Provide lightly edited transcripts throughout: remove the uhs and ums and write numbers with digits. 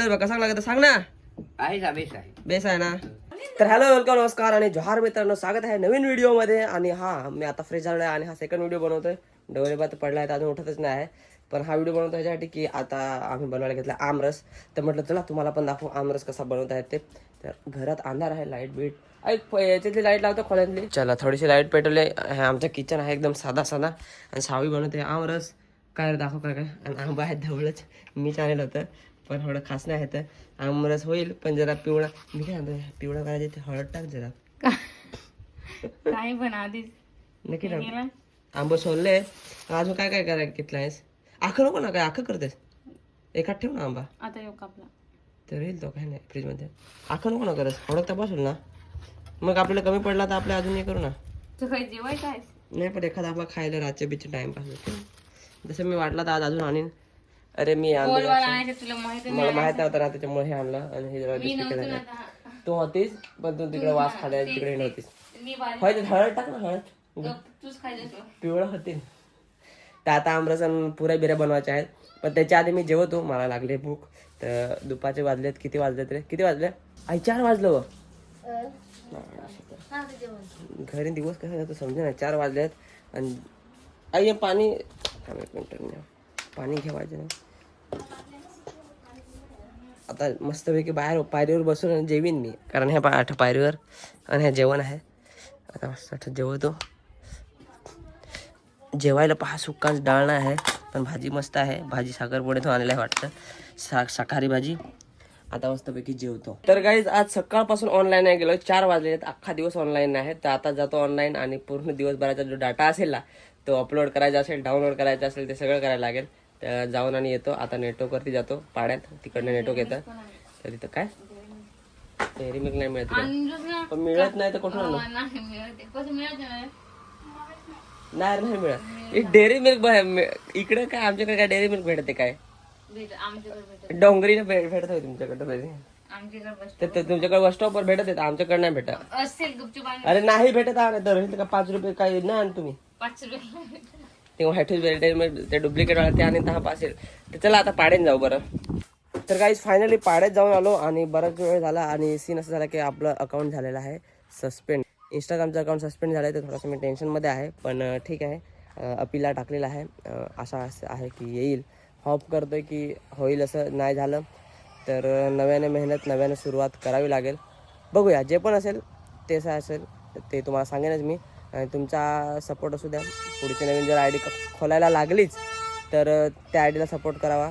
कसा लागत सांग ना. बेस आहे ना. तर हॅलो वेलकम नमस्कार आणि जोहार मित्रांनो, स्वागत आहे नवीन व्हिडिओ मध्ये. आणि मी आता फ्रेश झालोय आणि हा सेकंड व्हिडिओ बनवतोय. डोळेबात पडलाय तर अजून उठतच नाही आहे, पण हा व्हिडिओ बनवतो ह्याच्यासाठी की आता आम्ही बनवायला घेतला आमरस. तर म्हटलं चला तुम्हाला पण दाखवू आमरस कसा बनवत आहेत ते. तर घरात अंधार आहे, लाईट बीट याच्यातली लाईट लावतो खोल्यांतली. चला थोडीशी लाईट पेटवले. आमचं किचन आहे एकदम साधा साधा आणि सावी बनवते आमरस. काय दाखव काय आणि आंबा आहे जवळच, मी चालेल होतं पण थोडं खास नाही आहे. तर आमरस होईल पण जरा पिवळा, मी काय म्हणतो पिवळा करायचे ते हळद टाक जरा. काही पण आधीच नक्की टाक. आंबा सोलले अजून काय काय करायला घेतलं आहेस. आखं नको ना, काय आखं करतेस एकात ठेव ना आंबा. आता येऊ कापला तर येईल तो काही नाही फ्रीजमध्ये. आखं नको ना करस, हळद तपासूल ना. मग आपल्याला कमी पडला तर आपल्या अजून हे करू ना. तू काही जेवायचं आहे? नाही पण एखादा आंबा खायला रातच्या बीच टाइमपास होते. जसं मी वाटला तर आज अजून आणीन. अरे मी तुला माहित नव्हतं ना, त्याच्यामुळे हे आणलं. आणि हे जरा तू होतीस पण तू तिकडे वास खाल्या तिकडे नव्हतीस. हळद टाक ना, हळद पिवळं होतील. तर आता आमरसन पुऱ्या बिऱ्या बनवायच्या आहेत, पण त्याच्या आधी मी जेवतो, मला लागले भूक. तर दुपारचे वाजलेत, किती वाजलेत रे, किती वाजले? 4 वाजलं. घरी दिवस कसा जातो समजे ना. 4 वाजलेत आणि आई पाणी घेवायचं ना. आता मस्तपैकी बाहेर पायरीवर बसून आणि जेवीन मी, कारण ह्या पायरीवर आणि ह्या जेवण आहे. आता मस्त जेवतो. जेवायला पहा सुक्काच डाळ आहे, पण भाजी मस्त आहे. भाजी साखरपुडे तो आणलेला आहे वाटतं, शाकाहारी भाजी. आता मस्तपैकी जेवतो. तर गाईज आज सकाळपासून ऑनलाईन आहे गेलो. 4 वाजले, अख्खा दिवस ऑनलाईन आहे. तर आता जातो ऑनलाईन आणि पूर्ण दिवसभराचा जो डाटा असेल ना तो अपलोड करायचा असेल, डाउनलोड करायचा असेल, ते सगळं करायला लागेल. तर जाऊन आणि येतो. आता नेटवर्कवरती जातो पाड्यात, तिकडनं नेटवर्क येतं. तर इथं काय डेअरी मिल्क नाही मिळत, पण मिळत नाही तर कुठून नाही मिळत. डेअरी मिल्क इकडे काय, आमच्याकडे काय डेअरी मिल्क भेटते काय? डोंगरीला भेटत होय तुमच्याकडे. तर तुमच्याकडे बस स्टॉपवर भेटत येत, आमच्याकडे नाही भेटत. अरे नाही भेटत का 5 रुपये काही ना आण तुम्ही 5 रुपये ते व्हाईट ते डुप्लिकेट वाला ते आणि 10 पासेल. तर चला आता पाड्यात जाऊ बरं. तर गाईज फायनली पाड्यात जाऊन आलो आणि बराच वेळ झाला आणि सीन असं झाला की आपलं अकाउंट झालेलं आहे सस्पेंड. इंस्टाग्रामचं अकाउंट सस्पेंड झालं आहे. तर थोडंसं मी टेन्शनमध्ये आहे, पण ठीक आहे. अपीलला टाकलेलं आहे. आशा आहे की येईल. होप करतोय की होईल. असं नाही झालं तर नव्याने मेहनत, नव्याने सुरुवात करावी लागेल. बघूया, जे पण असेल ते असेल ते तुम्हाला सांगेनच मी. आणि तुमचा सपोर्ट असू द्या. पुढची नवीन जर आय डी खोलायला लागलीच तर त्या आय डीला सपोर्ट करावा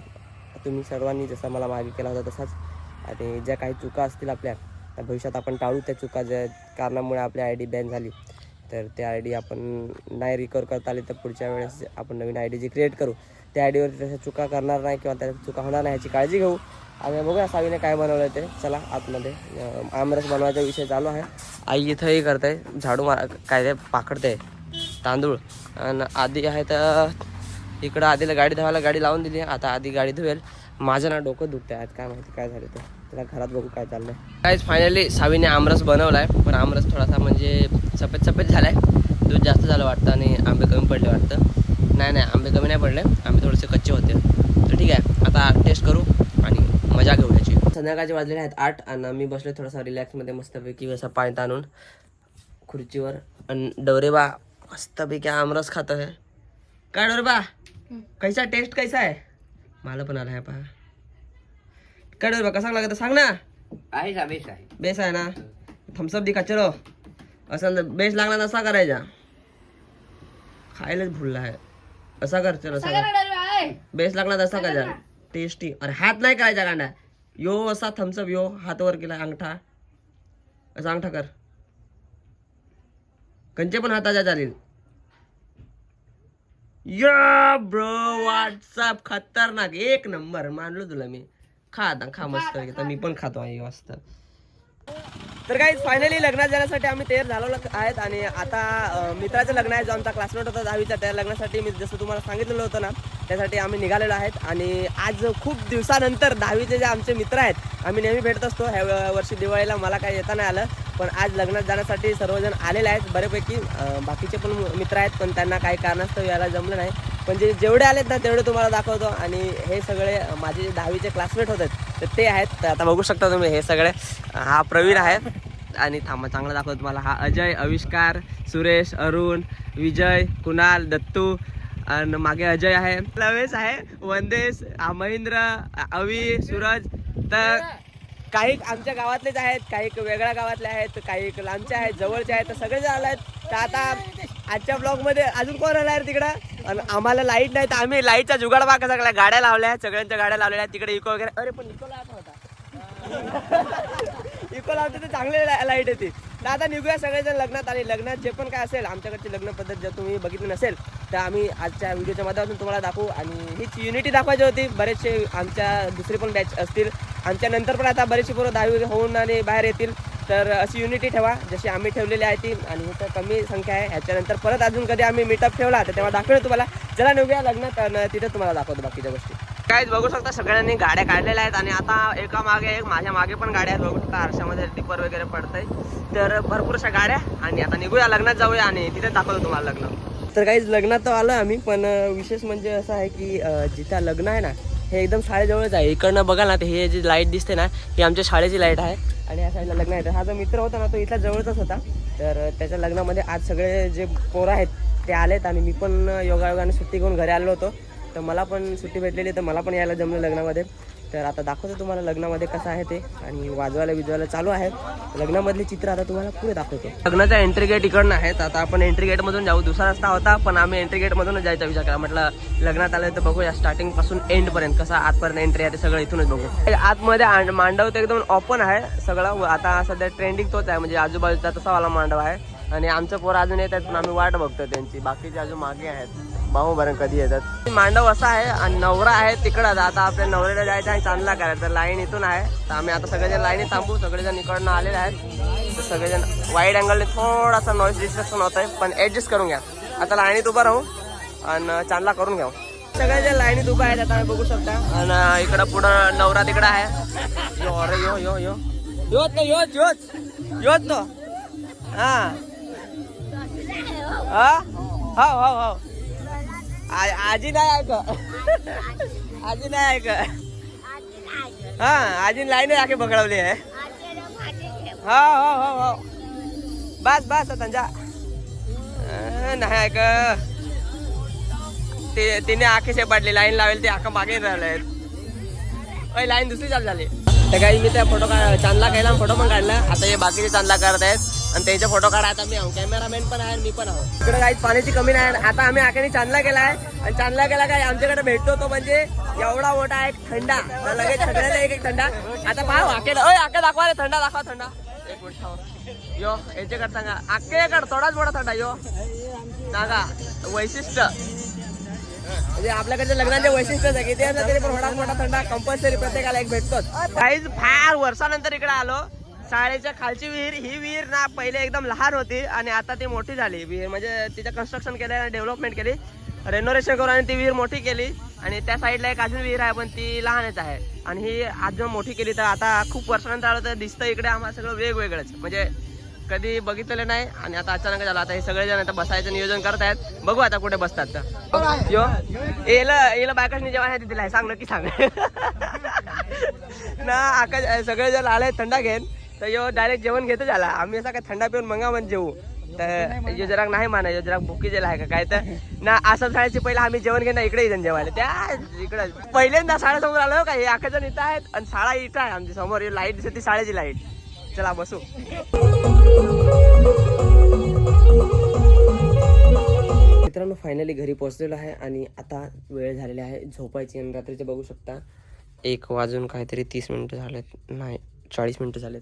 तुम्ही सर्वांनी, जसा मला मागे केला होता तसाच. आणि ज्या काही चुका असतील आपल्या भविष्यात आपण टाळू त्या चुका. ज्या कारणामुळे आपली आय डी बॅन झाली तर त्या आय डी आपण नाही रिकवर करता आली तर पुढच्या वेळेस आपण नवीन आय डी जी क्रिएट करू त्या आय डीवर तशा चुका करणार नाही किंवा त्या चुका होणार नाही ह्याची काळजी घेऊ. आणि बघूया सावीने काय बनवलं ते. चला आतमध्ये. आमरस बनवायचा विषय चालू आहे. आई इथंही करते, झाडू काय ते पाकडते तांदूळ. आणि आधी आहे तर इकडं आधीला गाडी धुवायला गाडी लावून दिली. आता आधी गाडी धुवेल. माझं ना डोकं दुखतं आज, काय माहिती काय झालं ते. त्याला घरात बघू काय चाललंय. काहीच फायनली सावीने आमरस बनवलाय, पण आमरस थोडासा म्हणजे सफेद झालाय. दूध जास्त झालं वाटतं आणि आंबे कमी पडले वाटतं. नाही आंबे कमी नाही पडले, आंबे थोडेसे कच्चे होते. तर ठीक आहे, आता टेस्ट करू आणि मजा घेऊ याची. संध्याकाळचे वाजलेले आहेत 8 आणि मी बसलो थोडासा रिलॅक्समध्ये मस्तपैकी असं पाय ताणून खुर्चीवर. आणि डोरेबा मस्तपैकी आमरस खात आहे. काय डोरेबा, कैसा टेस्ट कैसा आहे? मला पण आला आहे पहा. काय डोरेबा कसा लागत सांग ना. बेस आहे ना. थम्सअप दिखा चलो. असं बेस लागला नसा करायचा, खायलाच भुलला आहे. असा कर चलो, बेस लागला तसा करायचा टेस्टी. अरे हात नाही करायचा कांदा यो असा थम्सअप यो हात वर केला, अंगठा असा अंगठा कर. कंचे पण हाताच्या चालेल. या ब्रो व्हॉट्सअप खतरनाक, 1 नंबर मानलो तुला मी. खा आता, खा मस्त. मी पण खातो आहे मस्त. तर काही फायनली लग्नात जाण्यासाठी आम्ही तयार झालो आहेत. आणि आता मित्राचं लग्न आहे, जो आमचा क्लासमेट होता 10वीचा. त्या लग्नासाठी मी जसं तुम्हाला सांगितलेलं होतं ना, त्यासाठी आम्ही निघालेलो आहेत. आणि आज खूप दिवसानंतर 10वीचे जे आमचे मित्र आहेत, आम्ही नेहमी भेटत असतो. ह्या वर्षी दिवाळीला मला काही येता नाही आलं, पण आज लग्नात जाण्यासाठी सर्वजण आलेले आहेत बऱ्यापैकी. बाकीचे पण मित्र आहेत, पण त्यांना काही कारणास्तव यायला जमलं नाही. पण जेवढे आलेत ना तेवढे तुम्हाला दाखवतो. आणि हे सगळे माझे 10वीचे क्लासमेट होतात. तर ते आहेत. तर आता बघू शकता तुम्ही हे सगळे. हा प्रवीण आहे आणि थांबा चांगला दाखवतो तुम्हाला. हा अजय, आविष्कार, सुरेश, अरुण, विजय, कुणाल, दत्तू आणि मागे अजय आहे, लवेश आहे, वंदेश, महेंद्र, अवी, सूरज. तर काही आमच्या गावातलेच आहेत, काही वेगळ्या गावातले आहेत, काही लांबचे आहेत, जवळचे आहेत. तर सगळे जण आले आहेत. तर आता आजच्या ब्लॉगमध्ये अजून कोण राहणार तिकडं. आणि आम्हाला लाईट नाही तर आम्ही लाईटचा जुगाड बघा सगळ्या गाड्या लावल्या आहेत, सगळ्यांच्या गाड्या लावलेल्या आहेत तिकडे. इको वगैरे, अरे पण इको लावता होता इको लावते तर चांगले लाईट येते. तर आता निघूया सगळेजण लग्नात. आणि लग्नात जे पण काय असेल आमच्याकडची लग्न पद्धत जर तुम्ही बघितली नसेल तर आम्ही आजच्या व्हिडिओच्या माध्यमातून तुम्हाला दाखवू. आणि हीच युनिटी दाखवायची होती. बरेचसे आमच्या दुसरे पण बॅच असतील, आमच्या नंतर पण आता बरेचसे पोरं 10वी होऊन आणि बाहेर येतील. तर अशी युनिटी ठेवा जशी आम्ही ठेवलेली आहे ती. आणि ही तर कमी संख्या आहे. ह्याच्यानंतर परत अजून कधी आम्ही मीटअप ठेवला तर तेव्हा दाखवेल तुम्हाला. चला निघूया लग्नात आणि तिथे तुम्हाला दाखवतो बाकीच्या गोष्टी. काय बघू शकता सगळ्यांनी गाड्या काढलेल्या आहेत. आणि आता एका मागे एक माझ्या मागे पण गाड्या आहेत. बघू शकता आरशामध्ये टिपर वगैरे पडतंय. तर भरपूर अशा गाड्या. आणि आता निघूया लग्नात जाऊया आणि तिथे दाखवतो तुम्हाला लग्न. तर काही लग्नात तर आलो आम्ही, पण विशेष म्हणजे असं आहे की जिथं लग्न आहे ना हे एकदम शाळेजवळच आहे. इकडनं बघा ना, ते हे जी लाईट दिसते ना ही आमच्या शाळेची लाईट आहे. आणि या साईडला लग्न आहे. तर हा जो मित्र होता ना तो इथला जवळचाच होता. तर त्याच्या लग्नामध्ये आज सगळे जे पोरं आहेत ते आलेत. आणि मी पण योगायोगाने सुट्टी घेऊन घरी आलो होतो. तर मला पण सुट्टी भेटलेली, तर मला पण यायला जमलं लग्नामध्ये. तर आता दाखवतो तुम्हाला लग्नामध्ये कसं आहे ते. आणि वाजवायला चालू आहे. लग्नामधली चित्र आता तुम्हाला पुढे दाखवतो. लग्नाचा एंट्री गेट इकडनं आहे. तर आता आपण एंट्री गेटमधून जाऊ. दुसरा रस्ता होता पण आम्ही एंट्री गेटमधूनच जायचा विचार केला. म्हटलं लग्नात आलं तर बघूया स्टार्टिंग पासून एंडपर्यंत कसं आतपर्यंत एंट्री आहे ते सगळं इथूनच बघू. आतमध्ये मांडव तर एकदम ओपन आहे सगळं. आता सध्या ट्रेंडिंग तोच आहे, म्हणजे आजूबाजूचा तसा वाला मांडव आहे. आणि आमचं पोरं अजून येत आहेत पण आम्ही वाट बघतो त्यांची. बाकीचे अजून मागे आहेत, पाहू बरं कधी येतात. मांडव असा आहे आणि नवरा आहे तिकडं. आता आपल्या नवऱ्याला जायचं आहे चांदला करायचं. तर लाईन इथून आहे. तर आम्ही आता सगळेजण लाईनीत थांबू. सगळेजण इकडनं आलेले आहेत. तर सगळेजण वाईड अँगलने थोडासा नॉईज डिस्ट्रक्शन होत आहे पण ऍडजस्ट करून घ्या. आता लाईनीत उभं राहू आणि चांदला करून घ्यावं. सगळेजण लाईनीत उभं आहेत आता बघू शकता. आणि इकडं पुढं नवरा तिकडं आहे. यो अरे यो यो यो योच तो योच योच योच तो. हा हा हो हो हो. आजी नाही ऐक आजी नाही ऐक. हा आजी लाईन आखे पकडवली आहे. हो हो हो हो बस बस त्यांच्या नाही ऐक. तिने आखे शेपाटली लाईन लावेल ते आखा मागे राहिले. लाईन दुसरी चालू झाली. तर काही मी त्या फोटो चांदला केला, फोटो पण काढला. आता हे बाकीचे चांदला करत आहेत आणि त्यांचे फोटो काढा. आता मी आहो, कॅमेरामॅन पण आहे मी पण आहो. इकडे काही पाण्याची कमी नाही. आता आम्ही आख्याने चांदला केला आहे. आणि चांदला केला काय आमच्याकडे भेटतो तो म्हणजे एवढा मोठा एक थंडा. तर लगेच सगळ्याला एक थंडा. आता पाहू आखेला आखे दाखवा रे. थंडा दाखवा थंडा. एक मिनिट यो याच्याकडे सांगा. आखेकडे थोडाच मोठा थंडा यो सांगा वैशिष्ट्य. म्हणजे आपल्याकडच्या लग्नाचे वैशिष्ट्यच आहे की ते तरी पण थोडा मोठा थंडा कंपल्सरी प्रत्येकाला एक भेटतोच. काहीच फार वर्षानंतर इकडे आलो. शाळेच्या खालची विहीर, ही विहीर ना पहिले एकदम लहान होती आणि आता ती मोठी झाली विहीर. म्हणजे तिचं कन्स्ट्रक्शन केलं आणि डेव्हलपमेंट केली, रेनोव्हेशन करून आणि ती विहीर मोठी केली. आणि त्या साईडला एक अजून विहीर आहे पण ती लहानच आहे. आणि ही अजून मोठी केली. तर आता खूप वर्षानंतर आलं तर दिसतं इकडे आम्हाला सगळं वेगवेगळंच, म्हणजे कधी बघितलेलं नाही. आणि आता अचानक झालं. आता हे सगळेजण आता बसायचं नियोजन करत आहेत. बघू आता कुठे बसतात. तर यो येला बायकाशनी जेव्हा आहे तिला सांग नक्की सांग ना. आका सगळेजण आले थंडा घेऊन. तर यो डायरेक्ट जेवण घेतो झाला. आम्ही असं काय थंडा पिऊन मंगा म्हणजे जेवू. तर यो जरा नाही माना, यो जरा भुकी जेला आहे का काय. तर ना असं शाळेचे पहिले आम्ही जेवण घेणं इकडे येऊन जेवायला. त्या इकडं पहिल्यांदा शाळेसमोर आलो का. हे आखा जण इथं आहेत आणि शाळा इथं आहे आमच्या समोर. लाईट दिसते ती शाळेची लाईट. चला बसू. मित्रांनो फायनली घरी पोहोचलेलो आहे आणि आता वेळ झालेली आहे झोपायची. आणि रात्रीचे बघू शकता 1 वाजून काहीतरी 30 मिनिटं झालेत, नाही 40 मिनिटं झालेत.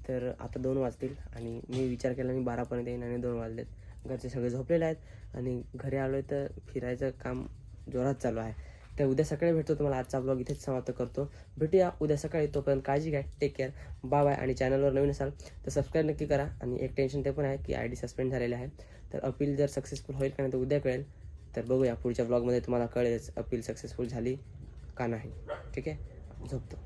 तर आता 2 वाजतील. आणि मी विचार केला मी 12पर्यंत येईन आणि 2 वाजलेत. घरचे सगळे झोपलेले आहेत आणि घरी आलो आहे तर फिरायचं काम जोरात चालू आहे. तर उद्या सकाळी भेटतो तुम्हाला. आजचा ब्लॉग इथेच समाप्त करतो. भेटूया उद्या सकाळी. तोपर्यंत काळजी घ्या. Take care. बाय. आणि चॅनलवर नवीन असाल तर सबस्क्राईब नक्की करा. आणि एक टेन्शन ते पण आहे की ID सस्पेंड झालेले आहे. तर अपील जर सक्सेसफुल होईल का नाही तर उद्या कळेल. तर बघूया पुढच्या ब्लॉगमध्ये तुम्हाला कळेलच अपील सक्सेसफुल झाली का नाही. ठीक आहे, झोपतो.